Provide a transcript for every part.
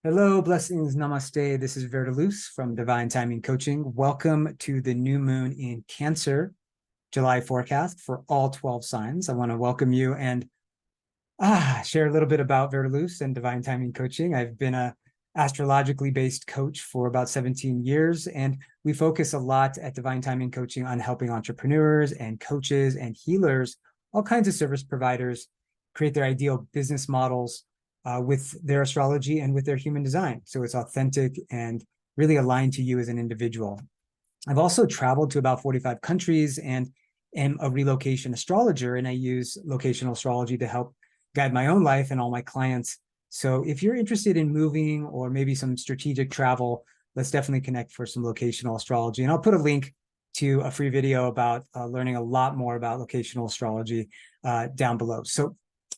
Hello, blessings, namaste. This is VerDarLuz from Divine Timing Coaching. Welcome to the new moon in Cancer July forecast for all 12 signs. I want to welcome you and share a little bit about VerDarLuz and Divine Timing Coaching. I've been a astrologically based coach for about 17 years, and we focus a lot at Divine Timing Coaching on helping entrepreneurs and coaches and healers, all kinds of service providers, create their ideal business models with their astrology and with their human design. So it's authentic and really aligned to you as an individual. I've also traveled to about 45 countries and am a relocation astrologer, and I use locational astrology to help guide my own life and all my clients. So if you're interested in moving or maybe some strategic travel, let's definitely connect for some locational astrology. And I'll put a link to a free video about learning a lot more about locational astrology down below. So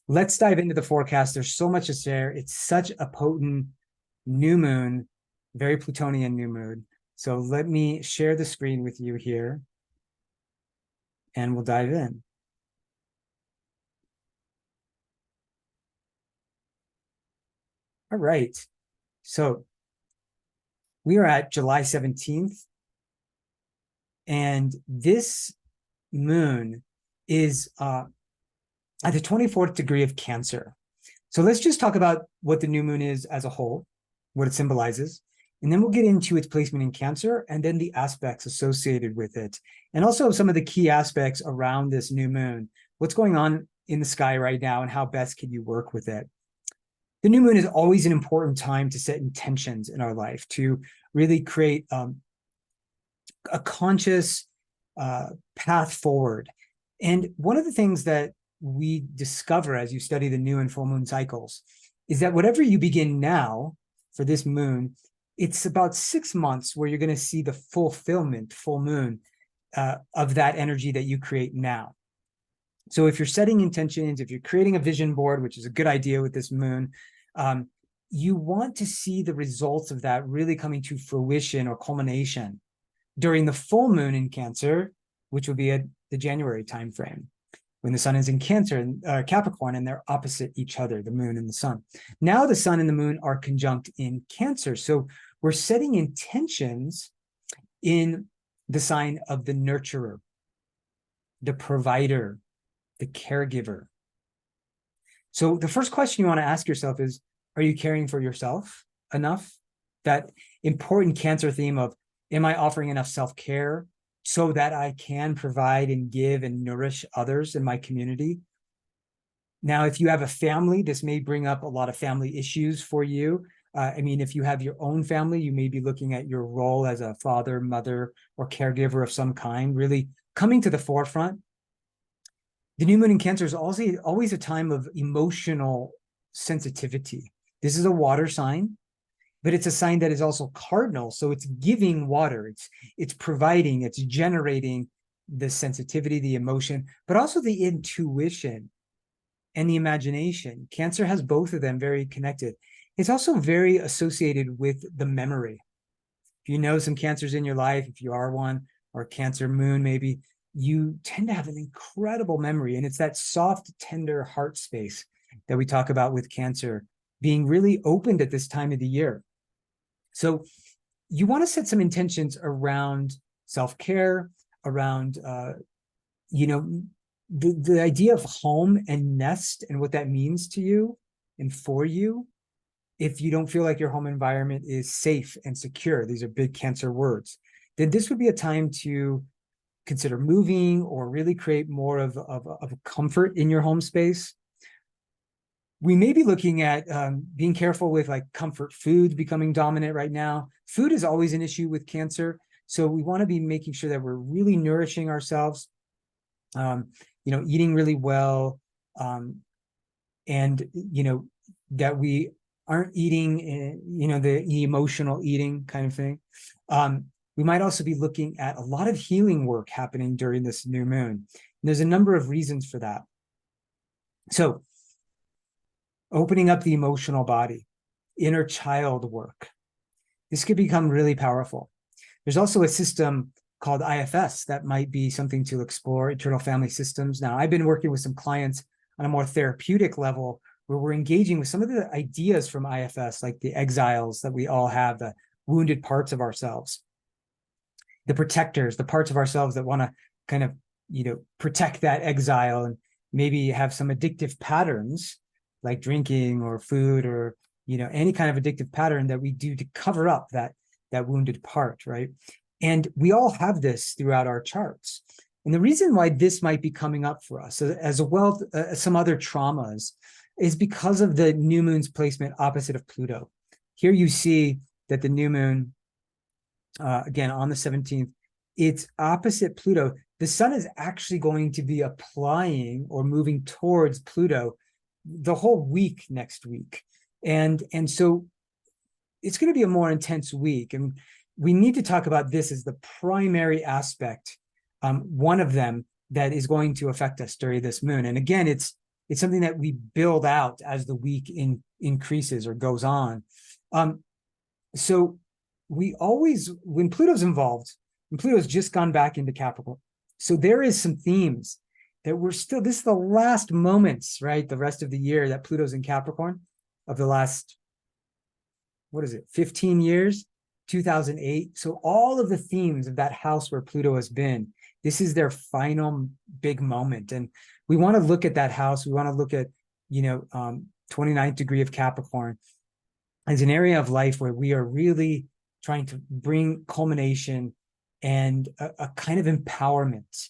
let's dive into the forecast. There's so much to share. It's such a potent new moon, very Plutonian new moon. So let me share the screen with you here and we'll dive in. All right. So we are at July 17th. And this moon is at the 24th degree of Cancer. So let's just talk about what the new moon is as a whole, what it symbolizes, and then we'll get into its placement in Cancer and then the aspects associated with it. And also some of the key aspects around this new moon, what's going on in the sky right now and how best can you work with it. The new moon is always an important time to set intentions in our life, to really create a conscious path forward. And one of the things that we discover as you study the new and full moon cycles is that whatever you begin now for this moon, it's about 6 months where you're going to see the fulfillment, full moon, of that energy that you create now. So if you're setting intentions, if you're creating a vision board, which is a good idea with this moon, you want to see the results of that really coming to fruition or culmination during the full moon in Cancer, which will be at the January timeframe, when the sun is in Cancer and Capricorn, and they're opposite each other, the moon and the sun. Now the sun and the moon are conjunct in Cancer. So we're setting intentions in the sign of the nurturer, the provider, the caregiver. So the first question you want to ask yourself is, are you caring for yourself enough? That important Cancer theme of, am I offering enough self-care so that I can provide and give and nourish others in my community? Now, if you have a family, this may bring up a lot of family issues for you. If you have your own family, you may be looking at your role as a father, mother, or caregiver of some kind, really coming to the forefront. The new moon in Cancer is also always a time of emotional sensitivity. This is a water sign, but it's a sign that is also cardinal. So it's giving water, it's providing, it's generating the sensitivity, the emotion, but also the intuition and the imagination. Cancer has both of them very connected. It's also very associated with the memory. If you know some Cancers in your life, if you are one, or Cancer moon maybe, you tend to have an incredible memory. And it's that soft, tender heart space that we talk about with Cancer being really opened at this time of the year. So you want to set some intentions around self-care, around, the idea of home and nest and what that means to you and for you. If you don't feel like your home environment is safe and secure, these are big Cancer words, then this would be a time to consider moving or really create more of a comfort in your home space. We may be looking at being careful with like comfort foods becoming dominant right now. Food is always an issue with Cancer. So we want to be making sure that we're really nourishing ourselves, eating really well, and, that we aren't eating, the emotional eating kind of thing. We might also be looking at a lot of healing work happening during this new moon. And there's a number of reasons for that. So opening up the emotional body, inner child work. This could become really powerful. There's also a system called IFS that might be something to explore, internal family systems. Now, I've been working with some clients on a more therapeutic level where we're engaging with some of the ideas from IFS, like the exiles that we all have, the wounded parts of ourselves, the protectors, the parts of ourselves that want to kind of, protect that exile and maybe have some addictive patterns like drinking or food or, any kind of addictive pattern that we do to cover up that wounded part, right? And we all have this throughout our charts. And the reason why this might be coming up for us, as well as some other traumas, is because of the new moon's placement opposite of Pluto. Here you see that the new moon, again, on the 17th, it's opposite Pluto. The sun is actually going to be applying or moving towards Pluto the whole week next week. And so it's going to be a more intense week. And we need to talk about this as the primary aspect, one of them that is going to affect us during this moon. And again, it's something that we build out as the week increases or goes on. So we always, when Pluto's involved, and Pluto's just gone back into Capricorn, so there is some themes that we're still, this is the last moments, right? The rest of the year that Pluto's in Capricorn of the last, 15 years, 2008. So all of the themes of that house where Pluto has been, this is their final big moment. And we want to look at that house. We want to look at, 29th degree of Capricorn as an area of life where we are really trying to bring culmination and a kind of empowerment.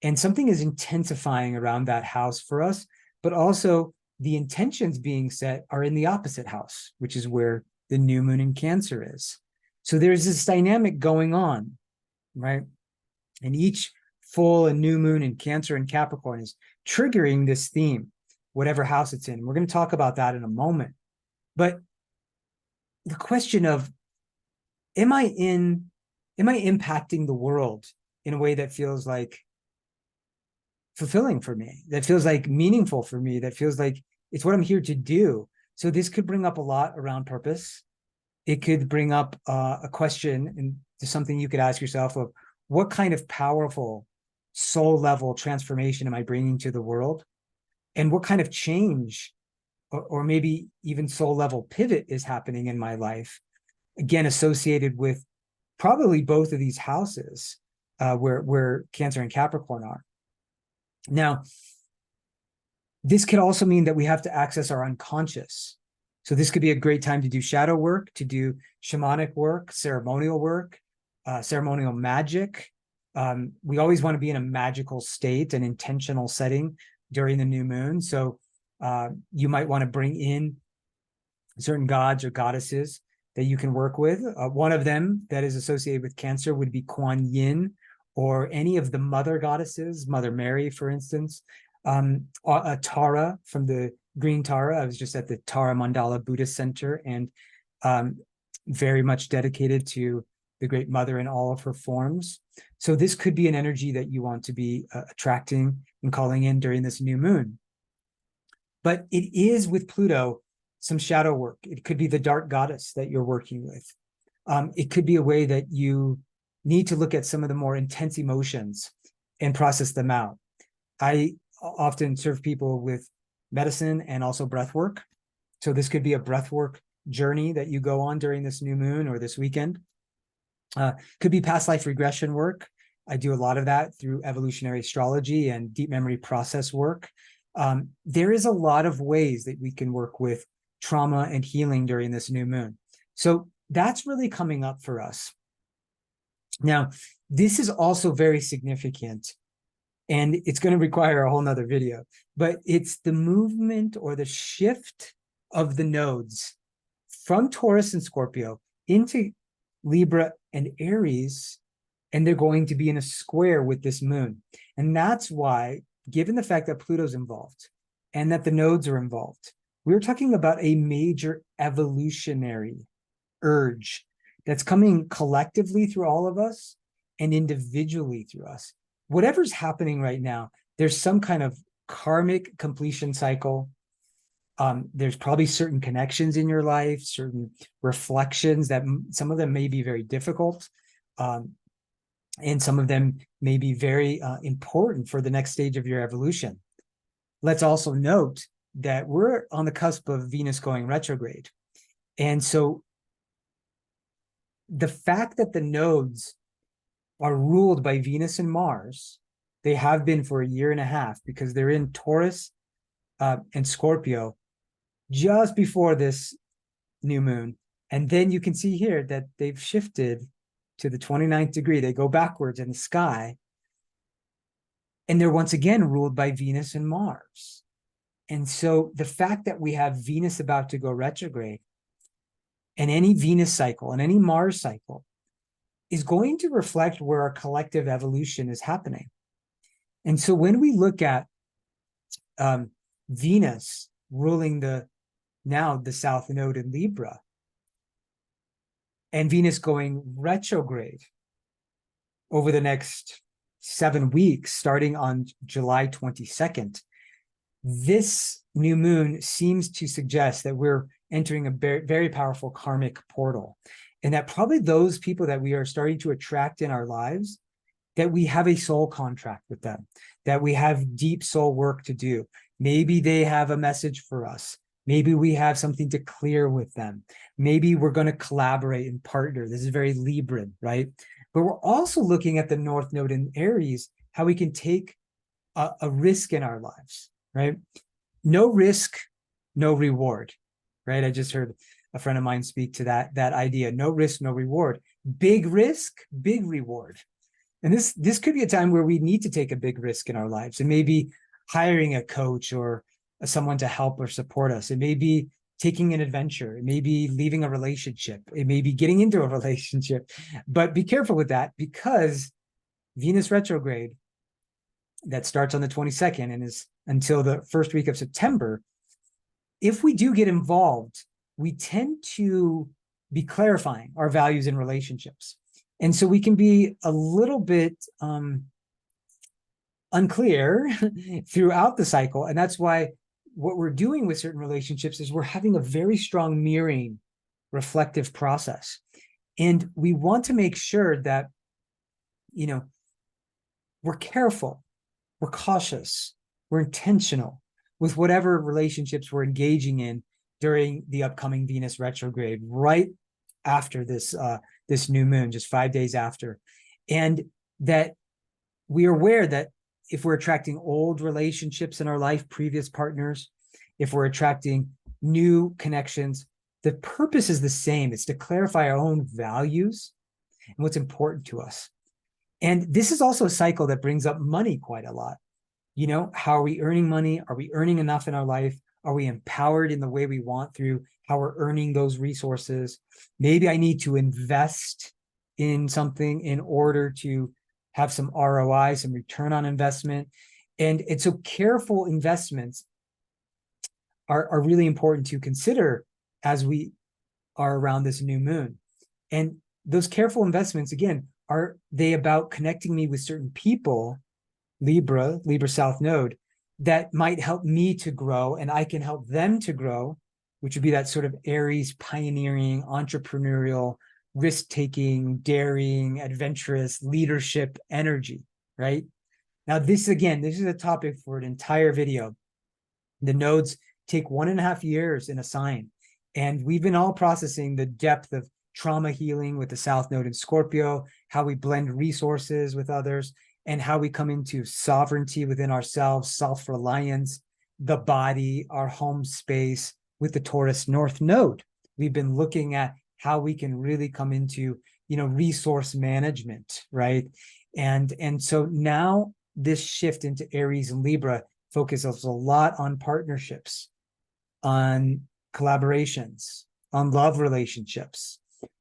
And something is intensifying around that house for us, but also the intentions being set are in the opposite house, which is where the new moon in Cancer is. So there's this dynamic going on, right? And each full and new moon in Cancer and Capricorn is triggering this theme, whatever house it's in. We're going to talk about that in a moment. But the question of, am I impacting the world in a way that feels like fulfilling for me, that feels like meaningful for me, that feels like it's what I'm here to do? So this could bring up a lot around purpose. It could bring up a question and something you could ask yourself of, what kind of powerful soul level transformation am I bringing to the world? And what kind of change or maybe even soul level pivot is happening in my life? Again, associated with probably both of these houses where Cancer and Capricorn are. Now, this could also mean that we have to access our unconscious. So this could be a great time to do shadow work, to do shamanic work, ceremonial magic. We always want to be in a magical state, an intentional setting during the new moon. So you might want to bring in certain gods or goddesses that you can work with. One of them that is associated with Cancer would be Kuan Yin, or any of the mother goddesses, Mother Mary, for instance. Tara from the Green Tara. I was just at the Tara Mandala Buddhist Center, and very much dedicated to the Great Mother in all of her forms. So this could be an energy that you want to be attracting and calling in during this new moon. But it is with Pluto some shadow work. It could be the dark goddess that you're working with. It could be a way that you need to look at some of the more intense emotions and process them out. I often serve people with medicine and also breath work. So this could be a breath work journey that you go on during this new moon or this weekend. Could be past life regression work. I do a lot of that through evolutionary astrology and deep memory process work. There is a lot of ways that we can work with trauma and healing during this new moon. So that's really coming up for us. Now, this is also very significant, and it's going to require a whole nother video, but it's the movement or the shift of the nodes from Taurus and Scorpio into Libra and Aries, and they're going to be in a square with this moon. And that's why, given the fact that Pluto's involved and that the nodes are involved, we're talking about a major evolutionary urge that's coming collectively through all of us and individually through us. Whatever's happening right now, there's some kind of karmic completion cycle. There's probably certain connections in your life, certain reflections that some of them may be very difficult. And some of them may be very important for the next stage of your evolution. Let's also note that we're on the cusp of Venus going retrograde. And so the fact that the nodes are ruled by Venus and Mars, they have been for a year and a half, because they're in Taurus and Scorpio just before this new moon. And then you can see here that they've shifted to the 29th degree. They go backwards in the sky. And they're once again ruled by Venus and Mars. And so the fact that we have Venus about to go retrograde, and any Venus cycle and any Mars cycle is going to reflect where our collective evolution is happening. And so when we look at Venus ruling the South Node in Libra, and Venus going retrograde over the next 7 weeks, starting on July 22nd, this new moon seems to suggest that we're entering a very, very powerful karmic portal. And that probably those people that we are starting to attract in our lives, that we have a soul contract with them, that we have deep soul work to do. Maybe they have a message for us. Maybe we have something to clear with them. Maybe we're going to collaborate and partner. This is very Libran, right? But we're also looking at the North Node in Aries, how we can take a risk in our lives, right? No risk, no reward, right? I just heard a friend of mine speak to that idea. No risk, no reward. Big risk, big reward. And this could be a time where we need to take a big risk in our lives. It may be hiring a coach or someone to help or support us. It may be taking an adventure. It may be leaving a relationship. It may be getting into a relationship. But be careful with that, because Venus retrograde that starts on the 22nd and is until the first week of September, if we do get involved, we tend to be clarifying our values in relationships. And so we can be a little bit unclear throughout the cycle. And that's why what we're doing with certain relationships is we're having a very strong mirroring, reflective process. And we want to make sure that, we're careful, we're cautious, we're intentional with whatever relationships we're engaging in during the upcoming Venus retrograde, right after this new moon, just 5 days after. And that we are aware that if we're attracting old relationships in our life, previous partners, if we're attracting new connections, the purpose is the same. It's to clarify our own values and what's important to us. And this is also a cycle that brings up money quite a lot. How are we earning money? Are we earning enough in our life? Are we empowered in the way we want through how we're earning those resources? Maybe I need to invest in something in order to have some ROI, some return on investment. And so careful investments are really important to consider as we are around this new moon. And those careful investments, again, are they about connecting me with certain people, Libra South Node, that might help me to grow and I can help them to grow, which would be that sort of Aries, pioneering, entrepreneurial, risk-taking, daring, adventurous leadership energy, right? Now, this is a topic for an entire video. The nodes take 1.5 years in a sign. And we've been all processing the depth of trauma healing with the South Node in Scorpio, how we blend resources with others, and how we come into sovereignty within ourselves, self-reliance, the body, our home space with the Taurus North Node. We've been looking at how we can really come into, resource management, right? And so now this shift into Aries and Libra focuses a lot on partnerships, on collaborations, on love relationships.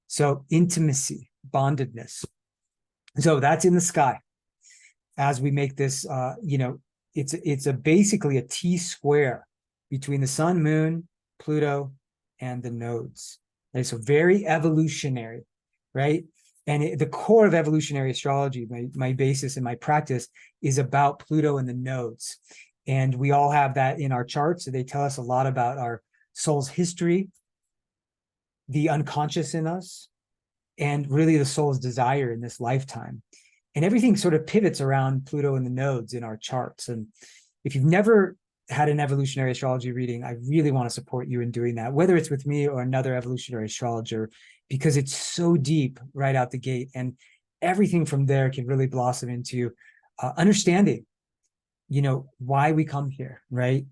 So intimacy, bondedness. So that's in the sky. As we make this, it's basically a T square between the sun, moon, Pluto, and the nodes. Okay, so very evolutionary, right? And the core of evolutionary astrology, my basis in my practice, is about Pluto and the nodes. And we all have that in our charts. So they tell us a lot about our soul's history, the unconscious in us, and really the soul's desire in this lifetime. And everything sort of pivots around Pluto and the nodes in our charts. And if you've never had an evolutionary astrology reading, I really want to support you in doing that, whether it's with me or another evolutionary astrologer, because it's so deep right out the gate. And everything from there can really blossom into understanding, why we come here, right?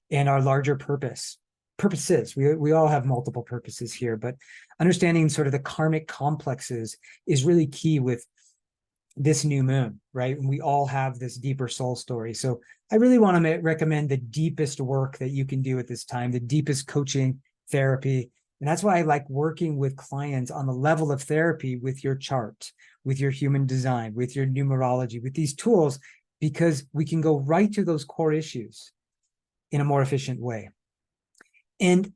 And our larger purposes. We all have multiple purposes here, but understanding sort of the karmic complexes is really key with this new moon, right? And we all have this deeper soul story. So I really want to recommend the deepest work that you can do at this time, the deepest coaching, therapy. And that's why I like working with clients on the level of therapy with your chart, with your human design, with your numerology, with these tools, because we can go right to those core issues in a more efficient way. And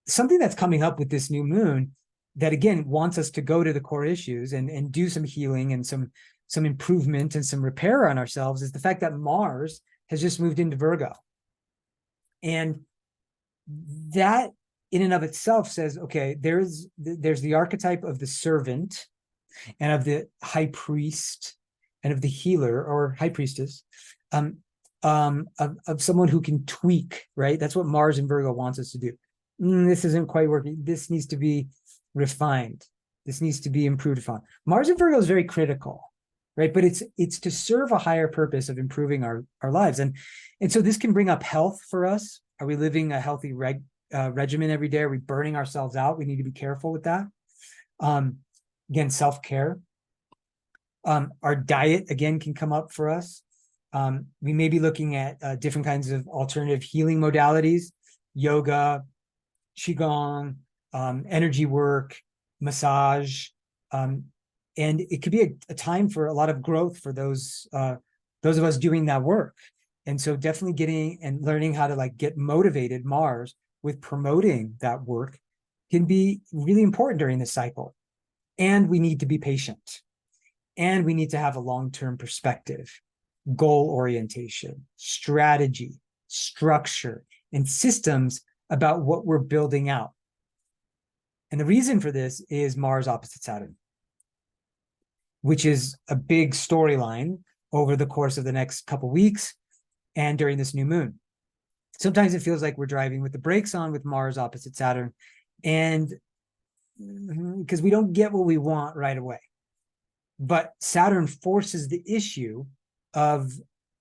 something that's coming up with this new moon that, again, wants us to go to the core issues and do some healing and some improvement and some repair on ourselves is the fact that Mars has just moved into Virgo. And that in and of itself says, okay, there's the archetype of the servant and of the high priest and of the healer or high priestess, of someone who can tweak, right? That's what Mars in Virgo wants us to do. This isn't quite working. This needs to be refined. This needs to be improved upon. Mars in Virgo is very critical, right? But it's to serve a higher purpose of improving our lives. And so this can bring up health for us. Are we living a healthy regimen every day? Are we burning ourselves out? We need to be careful with that. Again, self-care. Our diet, again, can come up for us. We may be looking at different kinds of alternative healing modalities, yoga, qigong, energy work, massage, and it could be a time for a lot of growth for those of us doing that work. And so definitely getting and learning how to get motivated, Mars, with promoting that work can be really important during this cycle. And we need to be patient. And we need to have a long-term perspective, goal orientation, strategy, structure, and systems about what we're building out. And the reason for this is Mars opposite Saturn, which is a big storyline over the course of the next couple of weeks and during this new moon. Sometimes it feels like we're driving with the brakes on with Mars opposite Saturn, and because we don't get what we want right away. But Saturn forces the issue of,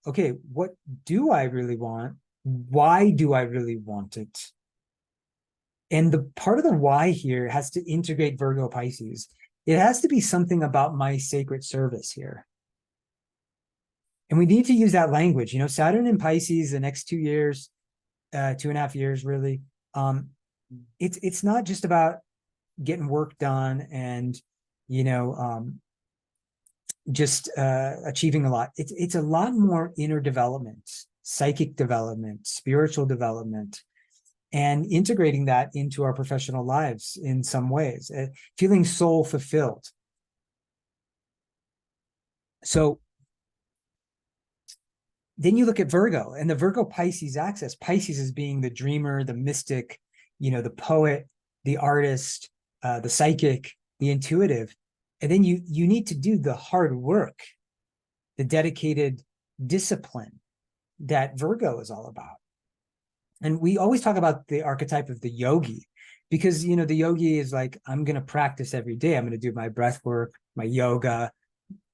okay, what do I really want? Why do I really want it? And the part of the why here has to integrate Virgo Pisces. It has to be something about my sacred service here. And we need to use that language. Saturn in Pisces, the next 2 years, 2.5 years, really. It's not just about getting work done and, just achieving a lot. It's a lot more inner development, psychic development, spiritual development, and integrating that into our professional lives in some ways, feeling soul fulfilled. So then you look at Virgo and the Virgo Pisces axis. Pisces is being the dreamer, the mystic, the poet, the artist, the psychic, the intuitive. And then you need to do the hard work, the dedicated discipline that Virgo is all about. And we always talk about the archetype of the yogi, because, the yogi is like, I'm going to practice every day. I'm going to do my breath work, my yoga,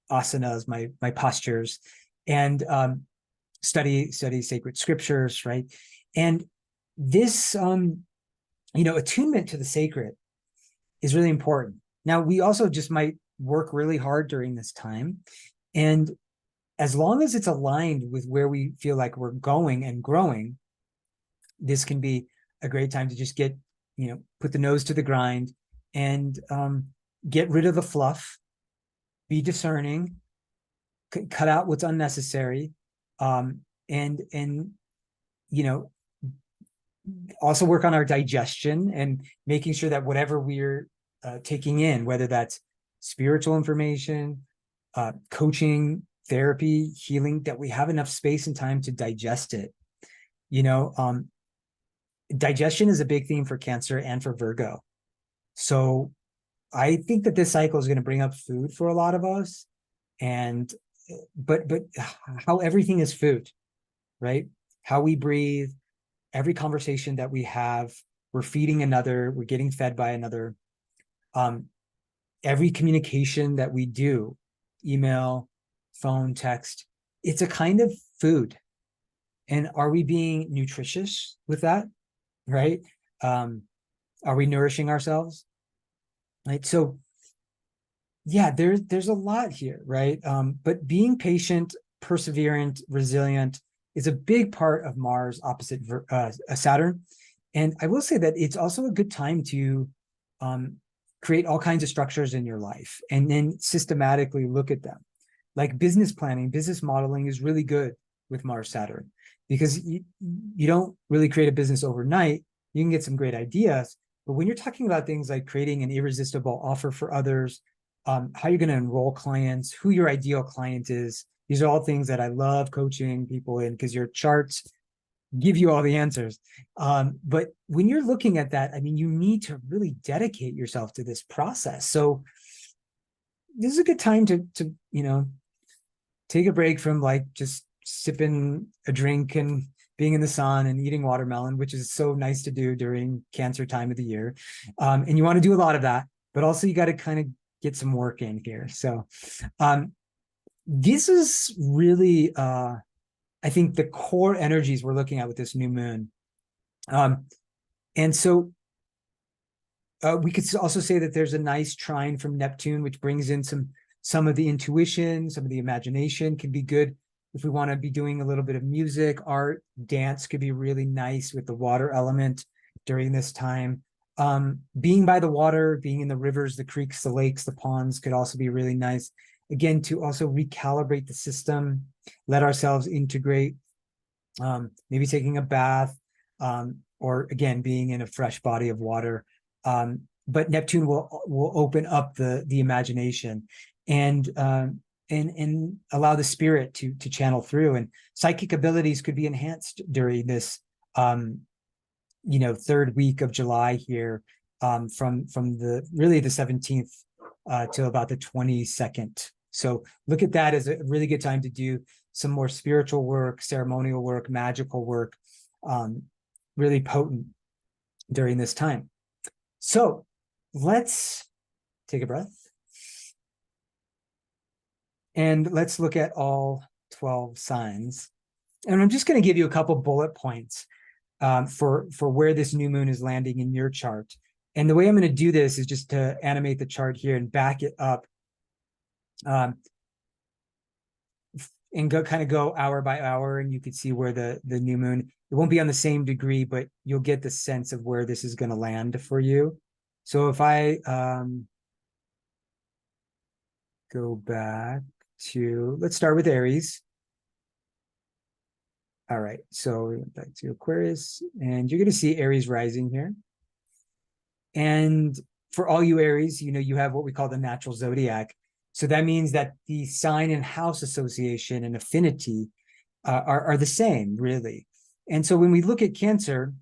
asanas, my postures, and study sacred scriptures, right? And this, attunement to the sacred is really important. Now, we also just might work really hard during this time. And as long as it's aligned with where we feel like we're going and growing, this can be a great time to just get, put the nose to the grind and get rid of the fluff, be discerning, cut out what's unnecessary, and also work on our digestion and making sure that whatever we're taking in, whether that's spiritual information, coaching, therapy, healing, that we have enough space and time to digest it. Digestion is a big theme for Cancer and for Virgo. So I think that this cycle is going to bring up food for a lot of us, and but how everything is food, right? how we breathe, every conversation that we have, we're feeding another, we're getting fed by another. Every communication that we do, email, phone, text, it's a kind of food. And are we being nutritious with that, right? Are we nourishing ourselves? Right. So yeah, there's a lot here, right? But being patient, perseverant, resilient is a big part of Mars opposite Saturn. And I will say that it's also a good time to create all kinds of structures in your life and then systematically look at them. Like business planning, business modeling is really good with Mars Saturn, because you don't really create a business overnight. You can get some great ideas, but when you're talking about things like creating an irresistible offer for others, how you're going to enroll clients, who your ideal client is, these are all things that I love coaching people in, because your charts give you all the answers. But when you're looking at that, I mean, you need to really dedicate yourself to this process. So this is a good time to take a break from like just sipping a drink and being in the sun and eating watermelon, which is so nice to do during Cancer time of the year. And you want to do a lot of that, but also you got to kind of get some work in here. So this is really, I think, the core energies we're looking at with this new moon. And so we could also say that there's a nice trine from Neptune, which brings in some of the intuition, some of the imagination. Can be good if we want to be doing a little bit of music, art, dance could be really nice with the water element during this time. Being by the water, being in the rivers, the creeks, the lakes, the ponds could also be really nice. Again, to also recalibrate the system, let ourselves integrate, maybe taking a bath, or again, being in a fresh body of water. But Neptune will open up the imagination and allow the spirit to channel through, and psychic abilities could be enhanced during this third week of July here, from the 17th to about the 22nd. So look at that as a really good time to do some more spiritual work, ceremonial work, magical work, really potent during this time. So let's take a breath. And let's look at all 12 signs. And I'm just going to give you a couple bullet points for where this new moon is landing in your chart. And the way I'm going to do this is just to animate the chart here and back it up, and go hour by hour, and you can see where the new moon, it won't be on the same degree, but you'll get the sense of where this is going to land for you. So if I go back to, let's start with Aries. All right, so back to Aquarius, and you're going to see Aries rising here. And for all you Aries, you have what we call the natural zodiac. So that means that the sign and house association and affinity are the same, really. And so when we look at Cancer,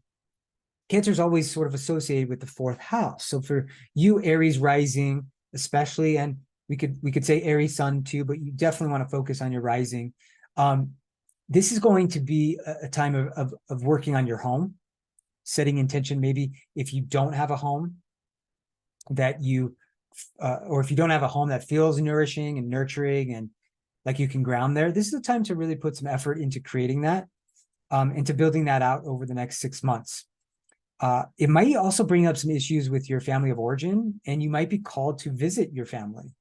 Cancer is always sort of associated with the fourth house. So for you, Aries rising, especially, and we could say Aries sun too, but you definitely want to focus on your rising. This is going to be a time of working on your home, setting intention. Maybe if you don't have a home that or if you don't have a home that feels nourishing and nurturing and like you can ground there, this is the time to really put some effort into creating that, into building that out over the next 6 months. It might also bring up some issues with your family of origin, and you might be called to visit your family,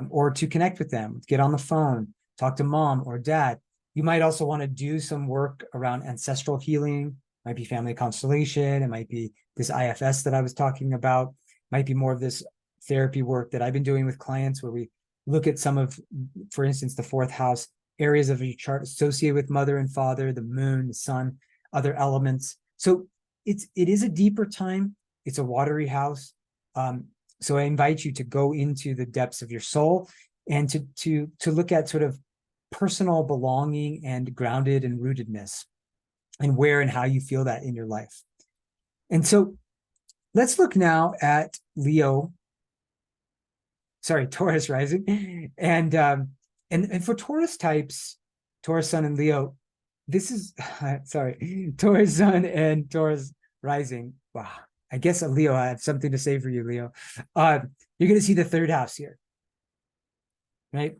or to connect with them, get on the phone, talk to mom or dad. You might also want to do some work around ancestral healing. It might be family constellation. It might be this IFS that I was talking about. It might be more of this therapy work that I've been doing with clients, where we look at some of, for instance, the fourth house areas of your chart associated with mother and father, the moon, the sun, other elements. So it is a deeper time. It's a watery house. So I invite you to go into the depths of your soul and to look at sort of personal belonging and grounded and rootedness, and where and how you feel that in your life. And so let's look now at Taurus rising. And for Taurus types, Taurus sun and Leo, this is sorry, Taurus sun and Taurus rising. Wow. I guess Leo, I have something to say for you, Leo. You're going to see the third house here, right?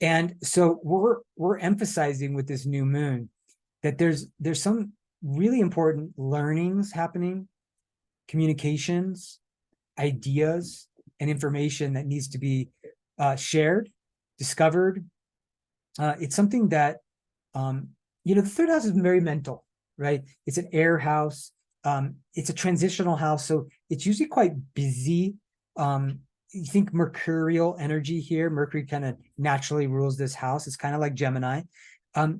And so we're emphasizing with this new moon that there's some really important learnings happening, communications, ideas, and information that needs to be shared, discovered. It's something that the third house is very mental, right? It's an air house. It's a transitional house, so it's usually quite busy. You think mercurial energy here. Mercury kind of naturally rules this house. It's kind of like Gemini.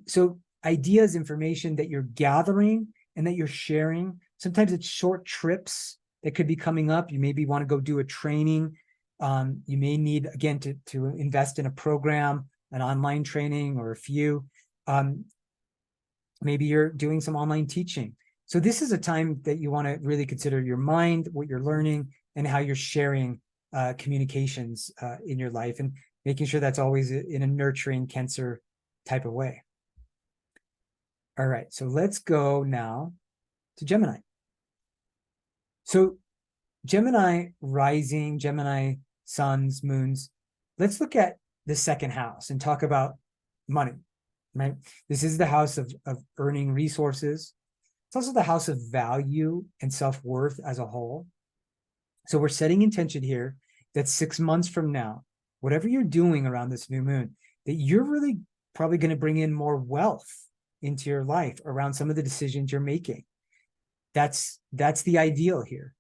So ideas, information that you're gathering and that you're sharing. Sometimes it's short trips that could be coming up. You maybe want to go do a training. You may need, again, to invest in a program, an online training or a few. Maybe you're doing some online teaching. So this is a time that you want to really consider your mind, what you're learning, and how you're sharing communications in your life, and making sure that's always in a nurturing Cancer type of way. All right, so let's go now to Gemini. So Gemini rising, Gemini suns, moons. Let's look at the second house and talk about money, right? This is the house of earning resources. It's also the house of value and self-worth as a whole. So we're setting intention here that 6 months from now, whatever you're doing around this new moon, that you're really probably going to bring in more wealth into your life around some of the decisions you're making. That's the ideal here.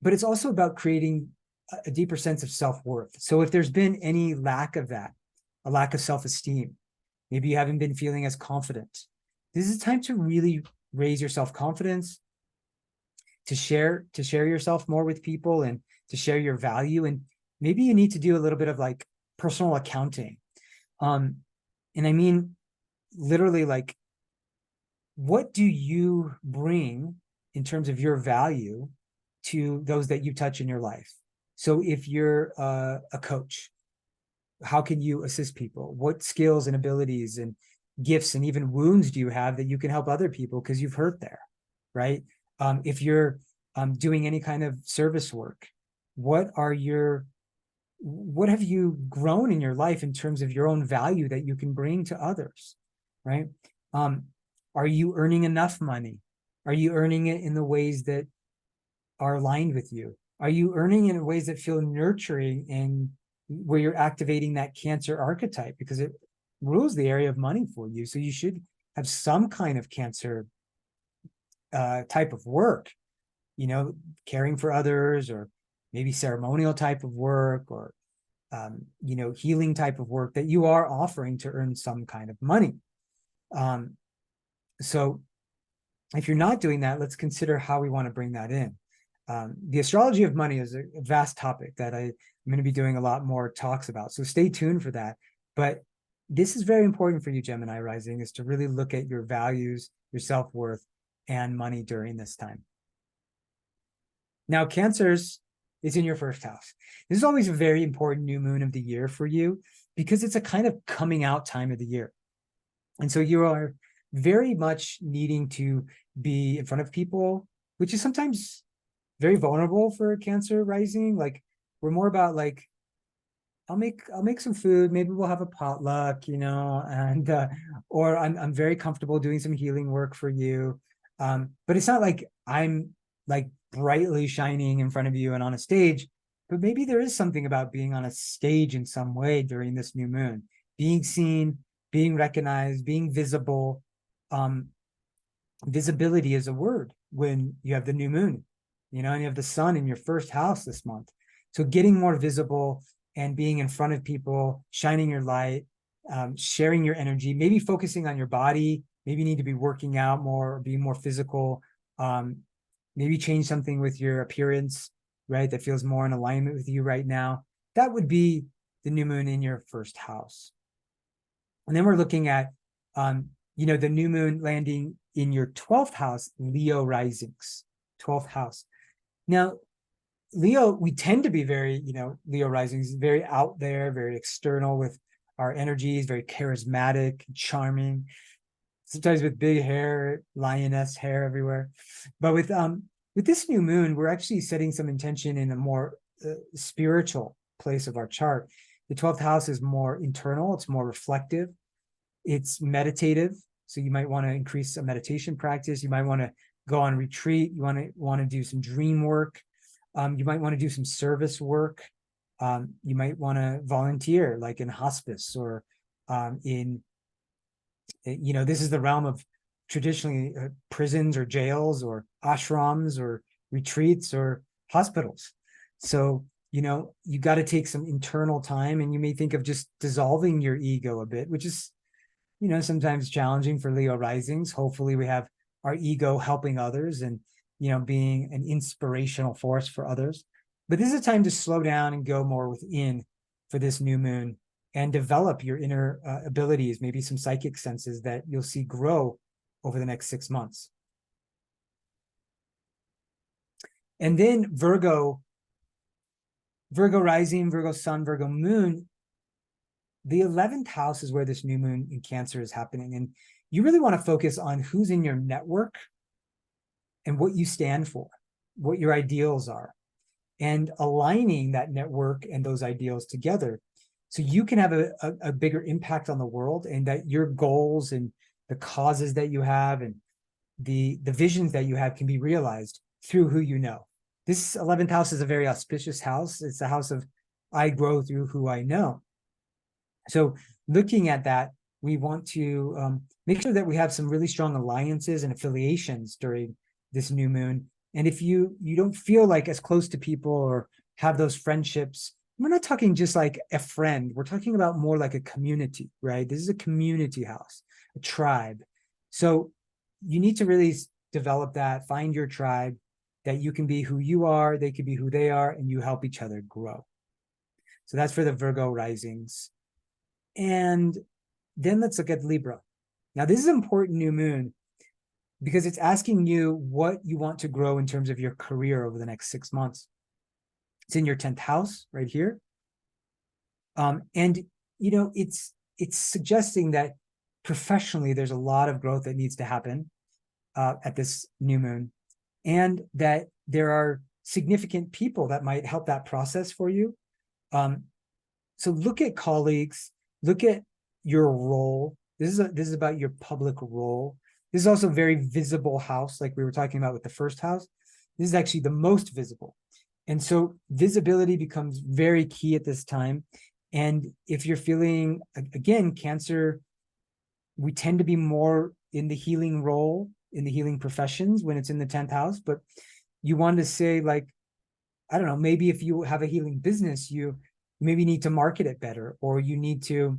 But it's also about creating a deeper sense of self-worth. So if there's been any lack of that, a lack of self-esteem, maybe you haven't been feeling as confident, this is time to really raise your self-confidence, to share yourself more with people, and to share your value. And maybe you need to do a little bit of like personal accounting. And I mean, literally, like, what do you bring in terms of your value to those that you touch in your life? So if you're a coach, how can you assist people? What skills and abilities and gifts and even wounds do you have that you can help other people because you've hurt there, right? If you're doing any kind of service work, what have you grown in your life in terms of your own value that you can bring to others, right? Are you earning enough money? Are you earning it in the ways that are aligned with you? Are you earning it in ways that feel nurturing and where you're activating that Cancer archetype? Because it rules the area of money for you. So you should have some kind of Cancer type of work, caring for others, or maybe ceremonial type of work, or healing type of work that you are offering to earn some kind of money. So if you're not doing that, let's consider how we want to bring that in. The astrology of money is a vast topic that I'm going to be doing a lot more talks about. So stay tuned for that. But this is very important for you, Gemini rising, is to really look at your values, your self-worth, and money during this time. Now, Cancers is in your first house. This is always a very important new moon of the year for you because it's a kind of coming out time of the year. And so you are very much needing to be in front of people, which is sometimes very vulnerable for a Cancer rising. Like, we're more about like, I'll make some food, maybe we'll have a potluck, and or I'm very comfortable doing some healing work for you. But it's not like I'm like brightly shining in front of you and on a stage, but maybe there is something about being on a stage in some way during this new moon, being seen, being recognized, being visible. Visibility is a word when you have the new moon, and you have the sun in your first house this month. So getting more visible and being in front of people, shining your light, sharing your energy, maybe focusing on your body, maybe you need to be working out more, or being more physical, maybe change something with your appearance, right? That feels more in alignment with you right now. That would be the new moon in your first house. And then we're looking at, the new moon landing in your 12th house, Leo risings, 12th house. Now, Leo, we tend to be very, Leo risings, very out there, very external with our energies, very charismatic, charming. sometimes with big hair, lioness hair everywhere. But with this new moon, we're actually setting some intention in a more spiritual place of our chart. The 12th house is more internal, it's more reflective, it's meditative. So you might want to increase a meditation practice. You might want to go on retreat. You want to do some dream work. You might want to do some service work. You might want to volunteer, like in hospice or this is the realm of traditionally prisons or jails or ashrams or retreats or hospitals. So, you got to take some internal time, and you may think of just dissolving your ego a bit, which is, sometimes challenging for Leo risings. Hopefully we have our ego helping others and, being an inspirational force for others. But this is a time to slow down and go more within for this new moon and develop your inner abilities, maybe some psychic senses that you'll see grow over the next 6 months. And then Virgo rising, Virgo sun, Virgo moon, the 11th house is where this new moon in Cancer is happening. And you really want to focus on who's in your network and what you stand for, what your ideals are, and aligning that network and those ideals together so you can have a bigger impact on the world, and that your goals and the causes that you have and the visions that you have can be realized through who you know. This 11th house is a very auspicious house. It's a house of I grow through who I know. So looking at that, we want to make sure that we have some really strong alliances and affiliations during this new moon. And if you don't feel like as close to people or have those friendships, we're not talking just like a friend. We're talking about more like a community, right? This is a community house, a tribe. So you need to really develop that, find your tribe, that you can be who you are, they can be who they are, and you help each other grow. So that's for the Virgo risings. And then let's look at Libra. Now, this is an important new moon because it's asking you what you want to grow in terms of your career over the next 6 months. It's in your 10th house right here. And, it's suggesting that professionally, there's a lot of growth that needs to happen at this new moon, and that there are significant people that might help that process for you. So look at colleagues, look at your role. This is about your public role. This is also a very visible house, like we were talking about with the first house. This is actually the most visible. And so visibility becomes very key at this time. And if you're feeling, again, Cancer, we tend to be more in the healing role, in the healing professions when it's in the 10th house. But you want to say, like, I don't know, maybe if you have a healing business, you maybe need to market it better, or you need to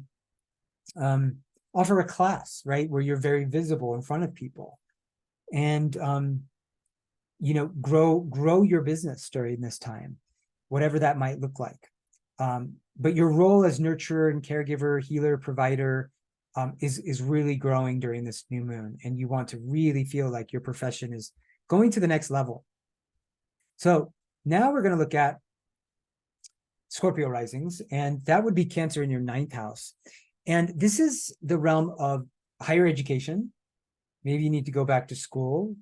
offer a class, right, where you're very visible in front of people, and grow your business during this time, whatever that might look like. But your role as nurturer and caregiver, healer, provider is really growing during this new moon, and you want to really feel like your profession is going to the next level. So now we're going to look at Scorpio risings, and that would be Cancer in your 9th house. And this is the realm of higher education. Maybe you need to go back to school.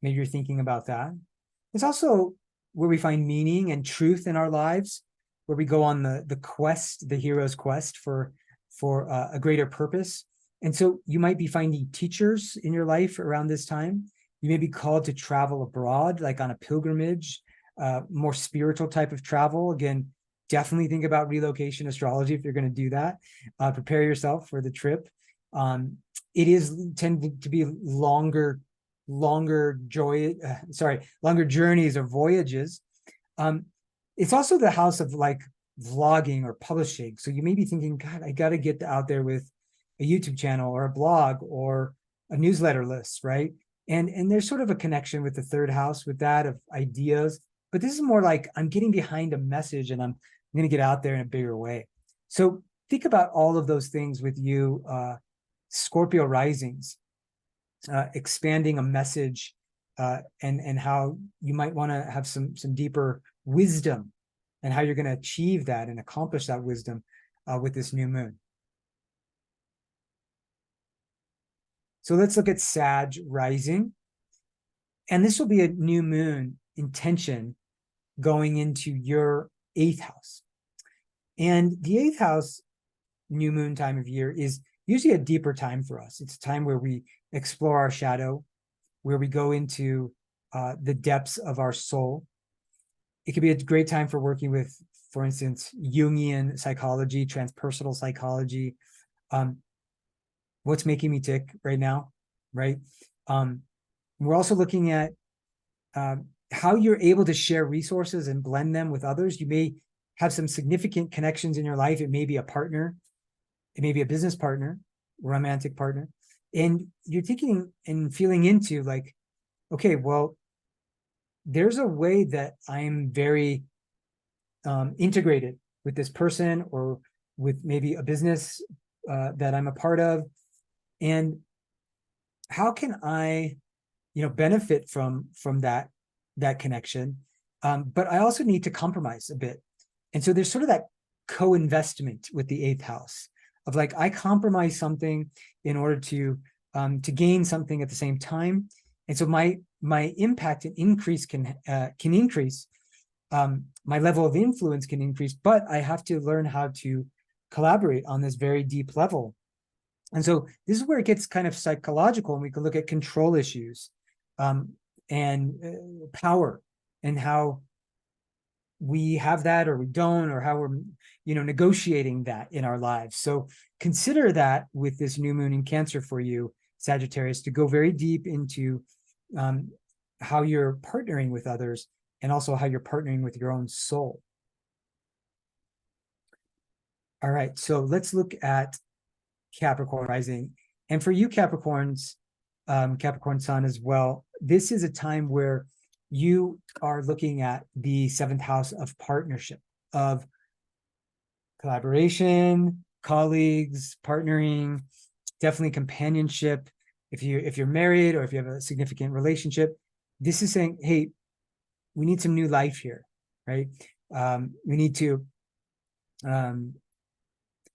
Maybe you're thinking about that. It's also where we find meaning and truth in our lives, where we go on the quest, the hero's quest for a greater purpose. And so you might be finding teachers in your life around this time. You may be called to travel abroad, like on a pilgrimage, more spiritual type of travel. Again, definitely think about relocation astrology if you're going to do that. Prepare yourself for the trip. It is tended to be longer journeys or voyages. It's also the house of like vlogging or publishing. So you may be thinking, God, I got to get out there with a YouTube channel or a blog or a newsletter list, right? And there's sort of a connection with the 3rd house with that of ideas. But this is more like I'm getting behind a message, and I'm going to get out there in a bigger way. So think about all of those things with you, Scorpio risings, expanding a message, and how you might want to have some deeper wisdom, and how you're going to achieve that and accomplish that wisdom with this new moon. So let's look at Sag rising. And this will be a new moon intention going into your 8th house. And the 8th house new moon time of year is usually a deeper time for us. It's a time where we explore our shadow, where we go into the depths of our soul. It could be a great time for working with, for instance, Jungian psychology, transpersonal psychology. What's making me tick right now, right? We're also looking at how you're able to share resources and blend them with others. You may have some significant connections in your life. It may be a partner, it may be a business partner, romantic partner, and you're thinking and feeling into like, okay, well, there's a way that I'm very integrated with this person or with maybe a business that I'm a part of, and how can I, benefit from that connection? But I also need to compromise a bit, and so there's sort of that co-investment with the 8th house of like, I compromise something in order to gain something at the same time, and so my impact and increase can increase. My level of influence can increase, but I have to learn how to collaborate on this very deep level. And so this is where it gets kind of psychological, and we can look at control issues and power, and how we have that or we don't, or how we're negotiating that in our lives. So consider that with this new moon in Cancer for you, Sagittarius, to go very deep into how you're partnering with others, and also how you're partnering with your own soul. All right, so let's look at Capricorn rising. And for you Capricorns, Capricorn sun as well, this is a time where you are looking at the 7th house of partnership, of collaboration, colleagues, partnering, definitely companionship. If you're married or if you have a significant relationship, this is saying, hey, we need some new life here, right? We need to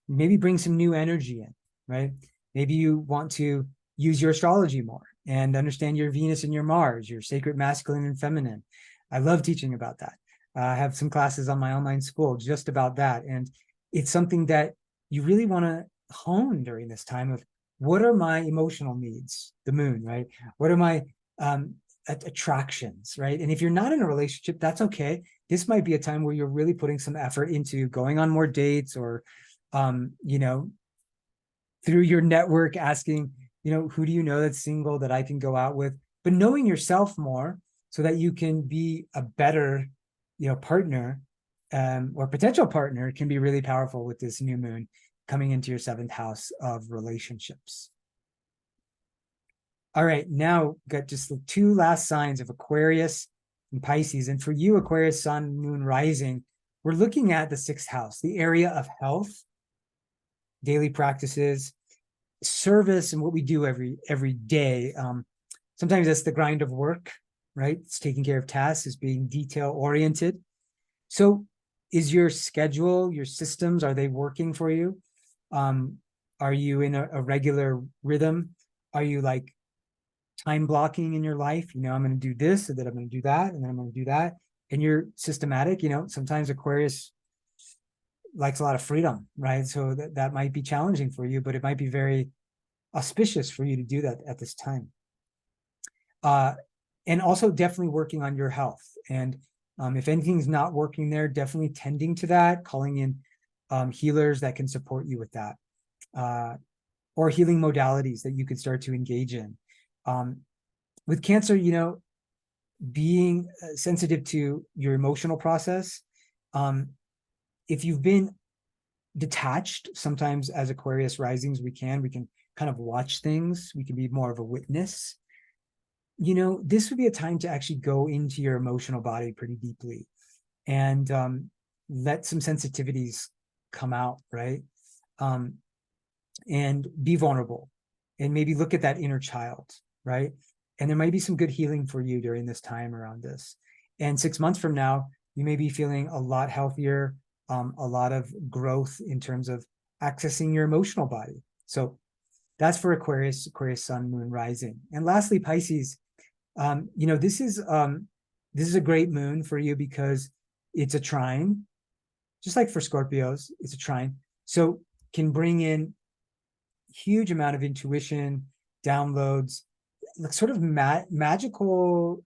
maybe bring some new energy in, right? Maybe you want to use your astrology more and understand your Venus and your Mars, your sacred masculine and feminine. I love teaching about that. I have some classes on my online school just about that. And it's something that you really want to hone during this time of, what are my emotional needs? The moon, right? What are my attractions, right? And if you're not in a relationship, that's okay. This might be a time where you're really putting some effort into going on more dates, or through your network asking, who do you know that's single that I can go out with? But knowing yourself more so that you can be a better, partner or potential partner can be really powerful with this new moon coming into your 7th house of relationships. All right, now got just the 2 last signs of Aquarius and Pisces. And for you, Aquarius sun, moon rising, we're looking at the 6th house, the area of health, daily practices, service, and what we do every day. Sometimes that's the grind of work, right? It's taking care of tasks, is being detail oriented. So is your schedule, your systems, are they working for you? Are you in a regular rhythm? Are you like time blocking in your life? I'm going to do this, and then I'm going to do that, and then I'm going to do that. And you're systematic. Sometimes Aquarius likes a lot of freedom, right? So that might be challenging for you, but it might be very auspicious for you to do that at this time. And also definitely working on your health. And if anything's not working there, definitely tending to that, calling in healers that can support you with that, or healing modalities that you could start to engage in. With Cancer, being sensitive to your emotional process. If you've been detached, sometimes as Aquarius risings, we can kind of watch things. We can be more of a witness. This would be a time to actually go into your emotional body pretty deeply and let some sensitivities come out, right? And be vulnerable, and maybe look at that inner child, right? And there might be some good healing for you during this time around this. And 6 months from now, you may be feeling a lot healthier, a lot of growth in terms of accessing your emotional body. So That's for Aquarius, Aquarius sun, moon, rising. And lastly, Pisces, this is a great moon for you because it's a trine, just like for Scorpios, it's a trine. So can bring in huge amount of intuition, downloads, like sort of magical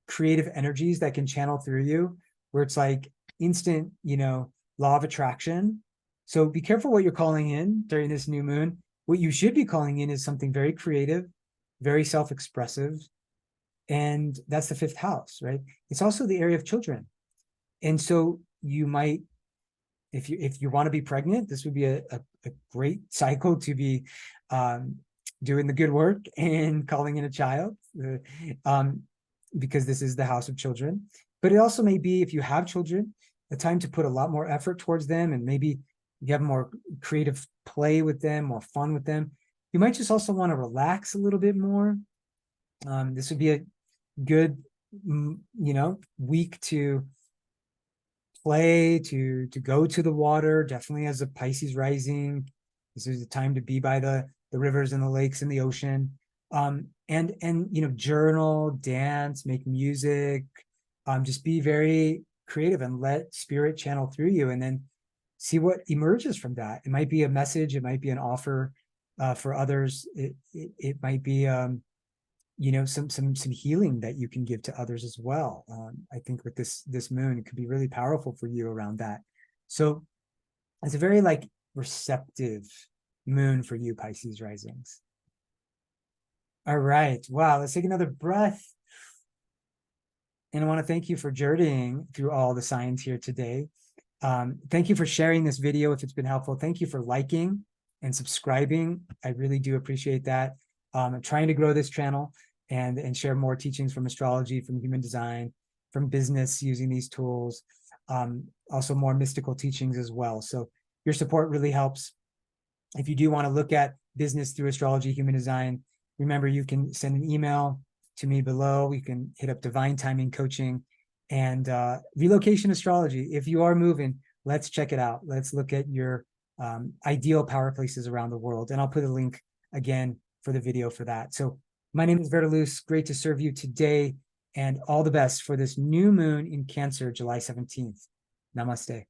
creative energies that can channel through you, where it's like instant, law of attraction. So be careful what you're calling in during this new moon. What you should be calling in is something very creative, very self-expressive. And that's the fifth house, right? It's also the area of children. And so you might, if you want to be pregnant, this would be a great cycle to be doing the good work and calling in a child, because this is the house of children. But it also may be, if you have children, a time to put a lot more effort towards them, and maybe you have more creative play with them, more fun with them. You might just also want to relax a little bit more. This would be a good, week to play, to go to the water. Definitely as a Pisces rising, this is the time to be by the rivers and the lakes and the ocean. And journal, dance, make music, just be very creative and let spirit channel through you, and then see what emerges from that. It might be a message, it might be an offer for others. It might be some healing that you can give to others as well. I think with this moon, it could be really powerful for you around that. So it's a very receptive moon for you, Pisces risings. All right. Wow. Let's take another breath. And I want to thank you for journeying through all the signs here today. Thank you for sharing this video if it's been helpful. Thank you for liking and subscribing. I really do appreciate that. I'm trying to grow this channel and share more teachings from astrology, from human design, from business using these tools, also more mystical teachings as well. So your support really helps. If you do want to look at business through astrology, human design, remember you can send an email to me below. You can hit up Divine Timing Coaching and relocation astrology. If you are moving, let's check it out. Let's look at your ideal power places around the world. And I'll put a link again for the video for that. So my name is VerDarLuz. Great to serve you today, and all the best for this new moon in Cancer, July 17th. Namaste.